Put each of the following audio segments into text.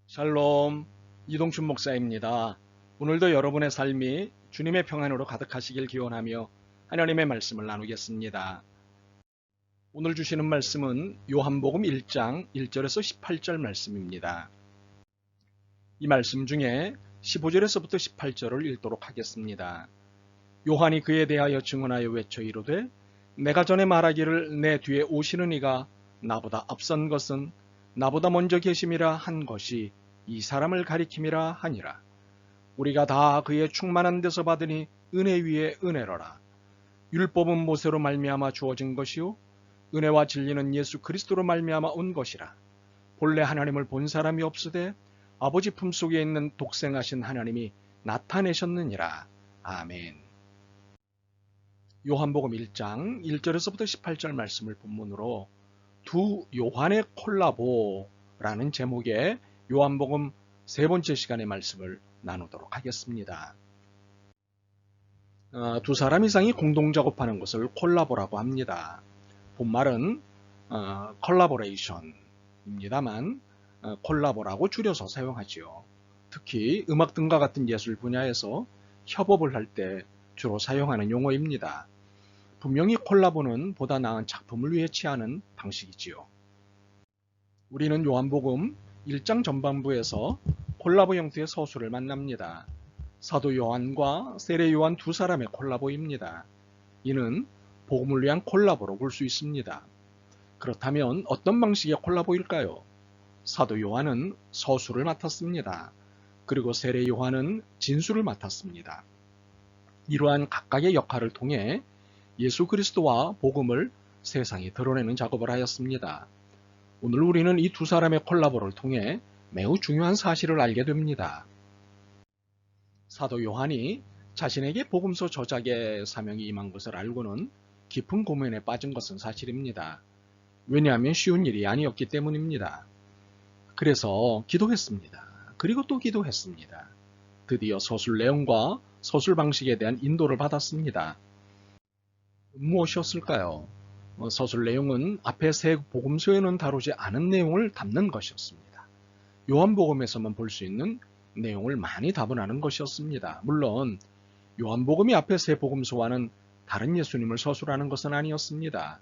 샬롬, 이동춘 목사입니다. 오늘도 여러분의 삶이 주님의 평안으로 가득하시길 기원하며 하나님의 말씀을 나누겠습니다. 오늘 주시는 말씀은 요한복음 1장 1절에서 18절 말씀입니다. 이 말씀 중에 15절에서부터 18절을 읽도록 하겠습니다. 요한이 그에 대하여 증언하여 외쳐 이르되 내가 전에 말하기를 내 뒤에 오시는 이가 나보다 앞선 것은 나보다 먼저 계심이라 한 것이 이 사람을 가리킴이라 하니라. 우리가 다 그의 충만한 데서 받으니 은혜 위에 은혜로라. 율법은 모세로 말미암아 주어진 것이요 은혜와 진리는 예수 그리스도로 말미암아 온 것이라. 본래 하나님을 본 사람이 없으되 아버지 품속에 있는 독생하신 하나님이 나타내셨느니라. 아멘. 요한복음 1장 1절에서부터 18절 말씀을 본문으로 두 요한의 콜라보라는 제목의 요한복음 세 번째 시간의 말씀을 나누도록 하겠습니다. 두 사람 이상이 공동 작업하는 것을 콜라보라고 합니다. 본말은 컬라보레이션입니다만 콜라보라고 줄여서 사용하지요. 특히 음악 등과 같은 예술 분야에서 협업을 할 때 주로 사용하는 용어입니다. 분명히 콜라보는 보다 나은 작품을 위해 취하는 방식이지요. 우리는 요한복음 1장 전반부에서 콜라보 형태의 서술을 만납니다. 사도 요한과 세례 요한 두 사람의 콜라보입니다. 이는 복음을 위한 콜라보로 볼 수 있습니다. 그렇다면 어떤 방식의 콜라보일까요? 사도 요한은 서술을 맡았습니다. 그리고 세례 요한은 진술을 맡았습니다. 이러한 각각의 역할을 통해 예수 그리스도와 복음을 세상에 드러내는 작업을 하였습니다. 오늘 우리는 이 두 사람의 콜라보를 통해 매우 중요한 사실을 알게 됩니다. 사도 요한이 자신에게 복음서 저작의 사명이 임한 것을 알고는 깊은 고민에 빠진 것은 사실입니다. 왜냐하면 쉬운 일이 아니었기 때문입니다. 그래서 기도했습니다. 그리고 또 기도했습니다. 드디어 서술 내용과 서술 방식에 대한 인도를 받았습니다. 무엇이었을까요? 서술 내용은 앞에 세 복음서에는 다루지 않은 내용을 담는 것이었습니다. 요한복음에서만 볼 수 있는 내용을 많이 다분하는 것이었습니다. 물론 요한복음이 앞에 세 복음서와는 다른 예수님을 서술하는 것은 아니었습니다.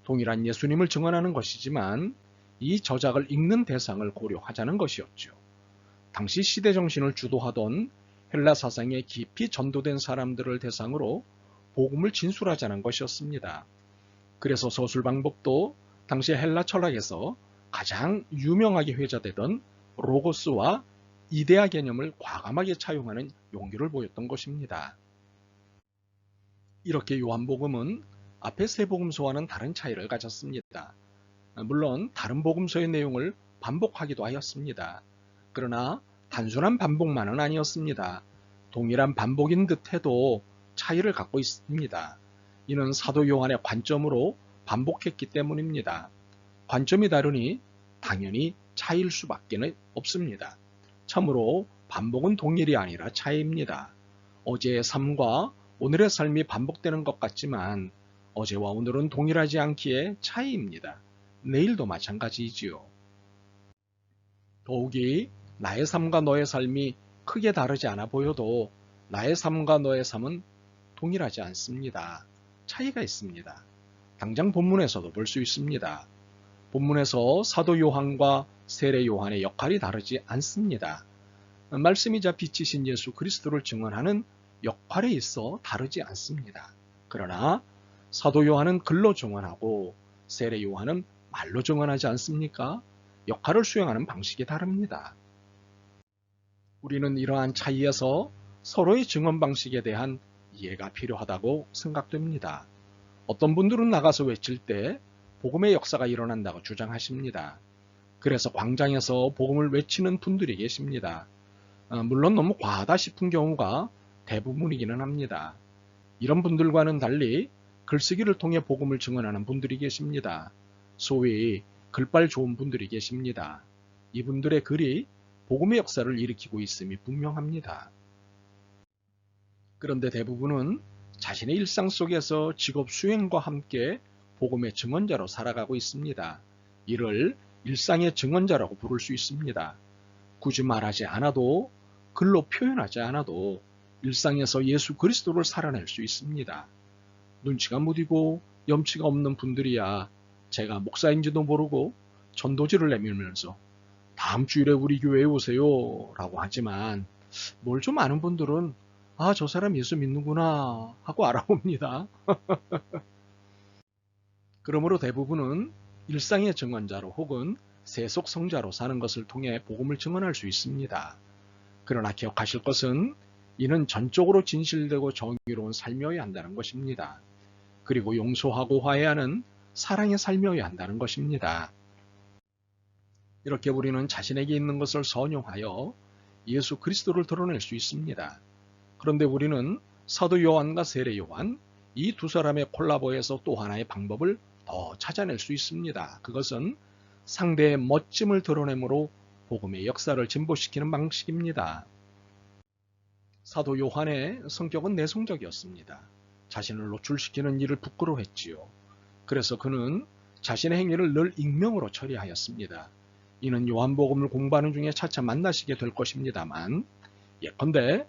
동일한 예수님을 증언하는 것이지만 이 저작을 읽는 대상을 고려하자는 것이었죠. 당시 시대 정신을 주도하던 헬라 사상에 깊이 전도된 사람들을 대상으로 복음을 진술하자는 것이었습니다. 그래서 서술 방법도 당시 헬라 철학에서 가장 유명하게 회자되던 로고스와 이데아 개념을 과감하게 차용하는 용기를 보였던 것입니다. 이렇게 요한복음은 앞의 세 복음서와는 다른 차이를 가졌습니다. 물론 다른 복음서의 내용을 반복하기도 하였습니다. 그러나 단순한 반복만은 아니었습니다. 동일한 반복인 듯 해도 차이를 갖고 있습니다. 이는 사도 요한의 관점으로 반복했기 때문입니다. 관점이 다르니 당연히 차이일 수밖에 없습니다. 참으로 반복은 동일이 아니라 차이입니다. 어제의 삶과 오늘의 삶이 반복되는 것 같지만 어제와 오늘은 동일하지 않기에 차이입니다. 내일도 마찬가지이지요. 더욱이 나의 삶과 너의 삶이 크게 다르지 않아 보여도 나의 삶과 너의 삶은 동일하지 않습니다. 차이가 있습니다. 당장 본문에서도 볼 수 있습니다. 본문에서 사도 요한과 세례 요한의 역할이 다르지 않습니다. 말씀이자 빛이신 예수 그리스도를 증언하는 역할에 있어 다르지 않습니다. 그러나 사도 요한은 글로 증언하고 세례 요한은 말로 증언하지 않습니까? 역할을 수행하는 방식이 다릅니다. 우리는 이러한 차이에서 서로의 증언 방식에 대한 이해가 필요하다고 생각됩니다. 어떤 분들은 나가서 외칠 때 복음의 역사가 일어난다고 주장하십니다. 그래서 광장에서 복음을 외치는 분들이 계십니다. 물론 너무 과하다 싶은 경우가 대부분이기는 합니다. 이런 분들과는 달리 글쓰기를 통해 복음을 증언하는 분들이 계십니다. 소위 글발 좋은 분들이 계십니다. 이분들의 글이 복음의 역사를 일으키고 있음이 분명합니다. 그런데 대부분은 자신의 일상 속에서 직업 수행과 함께 복음의 증언자로 살아가고 있습니다. 이를 일상의 증언자라고 부를 수 있습니다. 굳이 말하지 않아도, 글로 표현하지 않아도 일상에서 예수 그리스도를 살아낼 수 있습니다. 눈치가 무디고 염치가 없는 분들이야 제가 목사인지도 모르고 전도지를 내밀면서 다음 주일에 우리 교회에 오세요 라고 하지만, 뭘 좀 아는 분들은 아, 저 사람 예수 믿는구나 하고 알아봅니다. 그러므로 대부분은 일상의 증언자로 혹은 세속 성자로 사는 것을 통해 복음을 증언할 수 있습니다. 그러나 기억하실 것은 이는 전적으로 진실되고 정의로운 삶이어야 한다는 것입니다. 그리고 용서하고 화해하는 사랑의 삶이어야 한다는 것입니다. 이렇게 우리는 자신에게 있는 것을 선용하여 예수 그리스도를 드러낼 수 있습니다. 그런데 우리는 사도 요한과 세례 요한, 이 두 사람의 콜라보에서 또 하나의 방법을 더 찾아낼 수 있습니다. 그것은 상대의 멋짐을 드러내므로 복음의 역사를 진보시키는 방식입니다. 사도 요한의 성격은 내성적이었습니다. 자신을 노출시키는 일을 부끄러워했지요. 그래서 그는 자신의 행위를 늘 익명으로 처리하였습니다. 이는 요한복음을 공부하는 중에 차차 만나시게 될 것입니다만, 예컨대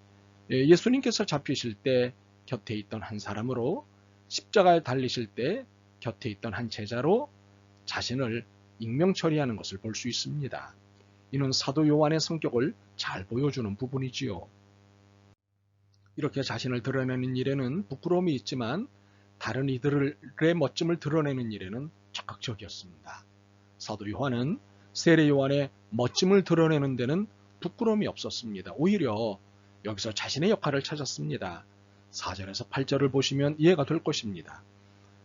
예수님께서 잡히실 때 곁에 있던 한 사람으로, 십자가에 달리실 때 곁에 있던 한 제자로 자신을 익명 처리하는 것을 볼 수 있습니다. 이는 사도 요한의 성격을 잘 보여주는 부분이지요. 이렇게 자신을 드러내는 일에는 부끄러움이 있지만 다른 이들의 멋짐을 드러내는 일에는 적극적이었습니다. 사도 요한은 세례 요한의 멋짐을 드러내는 데는 부끄러움이 없었습니다. 오히려 여기서 자신의 역할을 찾았습니다. 4절에서 8절을 보시면 이해가 될 것입니다.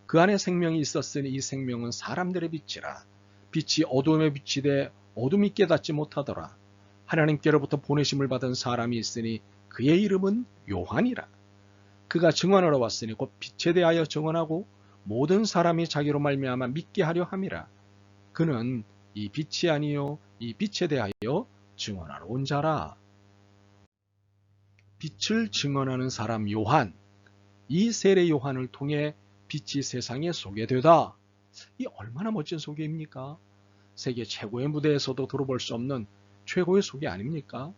그 안에 생명이 있었으니 이 생명은 사람들의 빛이라. 빛이 어둠에 비치되 어둠이 깨닫지 못하더라. 하나님께로부터 보내심을 받은 사람이 있으니 그의 이름은 요한이라. 그가 증언하러 왔으니 곧 빛에 대하여 증언하고 모든 사람이 자기로 말미암아 믿게 하려 함이라. 그는 이 빛이 아니요 이 빛에 대하여 증언하러 온 자라. 빛을 증언하는 사람 요한, 이 세례 요한을 통해 빛이 세상에 소개되다. 이 얼마나 멋진 소개입니까? 세계 최고의 무대에서도 들어볼 수 없는 최고의 소개 아닙니까?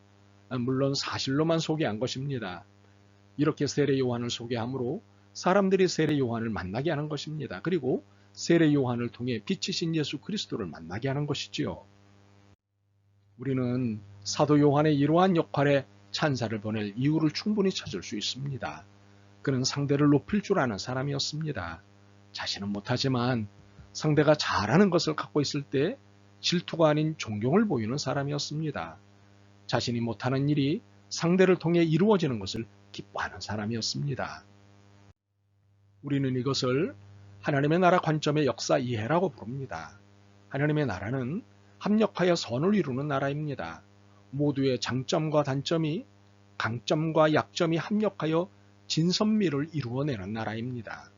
물론 사실로만 소개한 것입니다. 이렇게 세례 요한을 소개함으로 사람들이 세례 요한을 만나게 하는 것입니다. 그리고 세례 요한을 통해 빛이신 예수 그리스도를 만나게 하는 것이지요. 우리는 사도 요한의 이러한 역할에 찬사를 보낼 이유를 충분히 찾을 수 있습니다. 그는 상대를 높일 줄 아는 사람이었습니다. 자신은 못하지만 상대가 잘하는 것을 갖고 있을 때 질투가 아닌 존경을 보이는 사람이었습니다. 자신이 못하는 일이 상대를 통해 이루어지는 것을 기뻐하는 사람이었습니다. 우리는 이것을 하나님의 나라 관점의 역사 이해라고 부릅니다. 하나님의 나라는 합력하여 선을 이루는 나라입니다. 모두의 장점과 단점이, 강점과 약점이 합력하여 진선미를 이루어내는 나라입니다.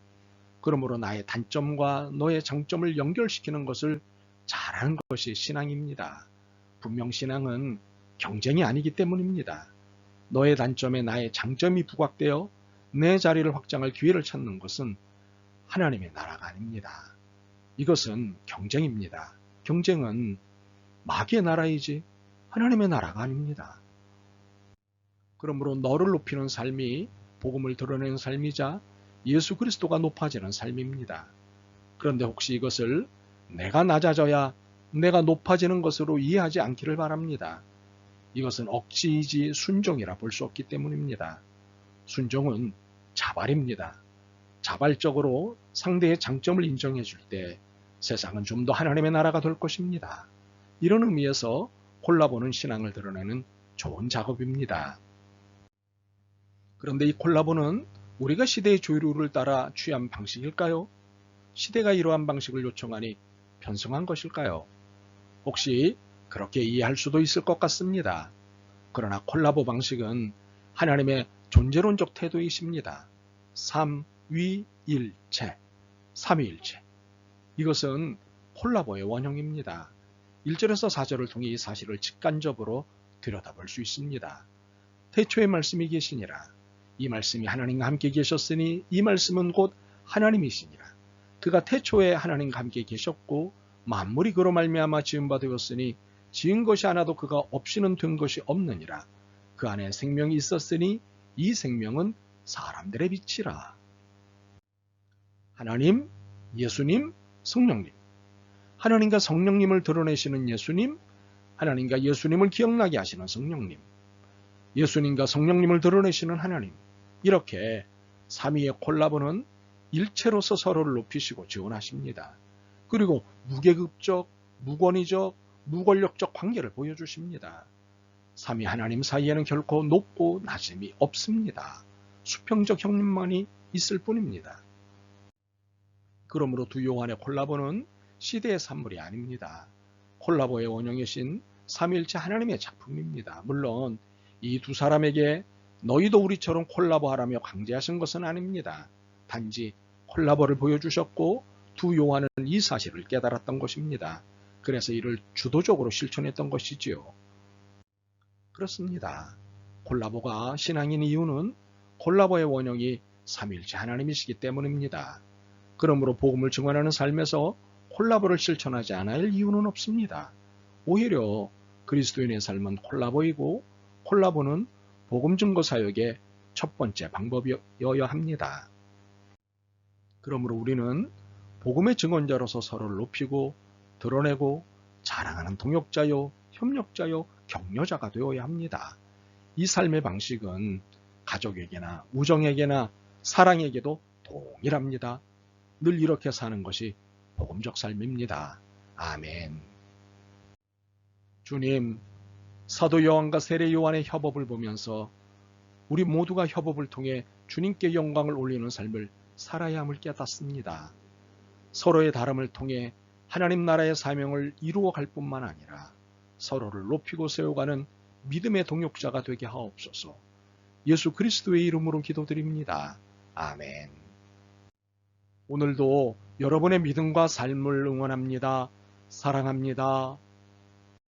그러므로 나의 단점과 너의 장점을 연결시키는 것을 잘하는 것이 신앙입니다. 분명 신앙은 경쟁이 아니기 때문입니다. 너의 단점에 나의 장점이 부각되어 내 자리를 확장할 기회를 찾는 것은 하나님의 나라가 아닙니다. 이것은 경쟁입니다. 경쟁은 마귀의 나라이지 하나님의 나라가 아닙니다. 그러므로 너를 높이는 삶이 복음을 드러내는 삶이자 예수 그리스도가 높아지는 삶입니다. 그런데 혹시 이것을 내가 낮아져야 내가 높아지는 것으로 이해하지 않기를 바랍니다. 이것은 억지이지 순종이라 볼 수 없기 때문입니다. 순종은 자발입니다. 자발적으로 상대의 장점을 인정해 줄 때 세상은 좀 더 하나님의 나라가 될 것입니다. 이런 의미에서 콜라보는 신앙을 드러내는 좋은 작업입니다. 그런데 이 콜라보는 우리가 시대의 조류를 따라 취한 방식일까요? 시대가 이러한 방식을 요청하니 편성한 것일까요? 혹시 그렇게 이해할 수도 있을 것 같습니다. 그러나 콜라보 방식은 하나님의 존재론적 태도이십니다. 삼위일체, 삼위일체. 이것은 콜라보의 원형입니다. 1절에서 4절을 통해 이 사실을 직관적으로 들여다볼 수 있습니다. 태초의 말씀이 계시니라. 이 말씀이 하나님과 함께 계셨으니 이 말씀은 곧 하나님이시니라. 그가 태초에 하나님과 함께 계셨고 만물이 그로 말미암아 지은 바 되었으니 지은 것이 하나도 그가 없이는 된 것이 없느니라. 그 안에 생명이 있었으니 이 생명은 사람들의 빛이라. 하나님, 예수님, 성령님. 하나님과 성령님을 드러내시는 예수님, 하나님과 예수님을 기억나게 하시는 성령님, 예수님과 성령님을 드러내시는 하나님. 이렇게 삼위의 콜라보는 일체로서 서로를 높이시고 지원하십니다. 그리고 무계급적, 무권위적, 무권력적 관계를 보여주십니다. 삼위 하나님 사이에는 결코 높고 낮음이 없습니다. 수평적 형님만이 있을 뿐입니다. 그러므로 두 요한의 콜라보는 시대의 산물이 아닙니다. 콜라보의 원형이신 삼위일체 하나님의 작품입니다. 물론 이 두 사람에게 너희도 우리처럼 콜라보하라며 강제하신 것은 아닙니다. 단지 콜라보를 보여주셨고 두 요한은 이 사실을 깨달았던 것입니다. 그래서 이를 주도적으로 실천했던 것이지요. 그렇습니다. 콜라보가 신앙인 이유는 콜라보의 원형이 삼위일체 하나님이시기 때문입니다. 그러므로 복음을 증언하는 삶에서 콜라보를 실천하지 않아야 할 이유는 없습니다. 오히려 그리스도인의 삶은 콜라보이고 콜라보는 복음 증거 사역의 첫 번째 방법이어야 합니다. 그러므로 우리는 복음의 증언자로서 서로를 높이고 드러내고 자랑하는 동역자요, 협력자요, 격려자가 되어야 합니다. 이 삶의 방식은 가족에게나 우정에게나 사랑에게도 동일합니다. 늘 이렇게 사는 것이 복음적 삶입니다. 아멘. 주님, 사도 요한과 세례 요한의 협업을 보면서 우리 모두가 협업을 통해 주님께 영광을 올리는 삶을 살아야 함을 깨닫습니다. 서로의 다름을 통해 하나님 나라의 사명을 이루어갈 뿐만 아니라 서로를 높이고 세워가는 믿음의 동역자가 되게 하옵소서. 예수 그리스도의 이름으로 기도드립니다. 아멘. 오늘도 여러분의 믿음과 삶을 응원합니다. 사랑합니다.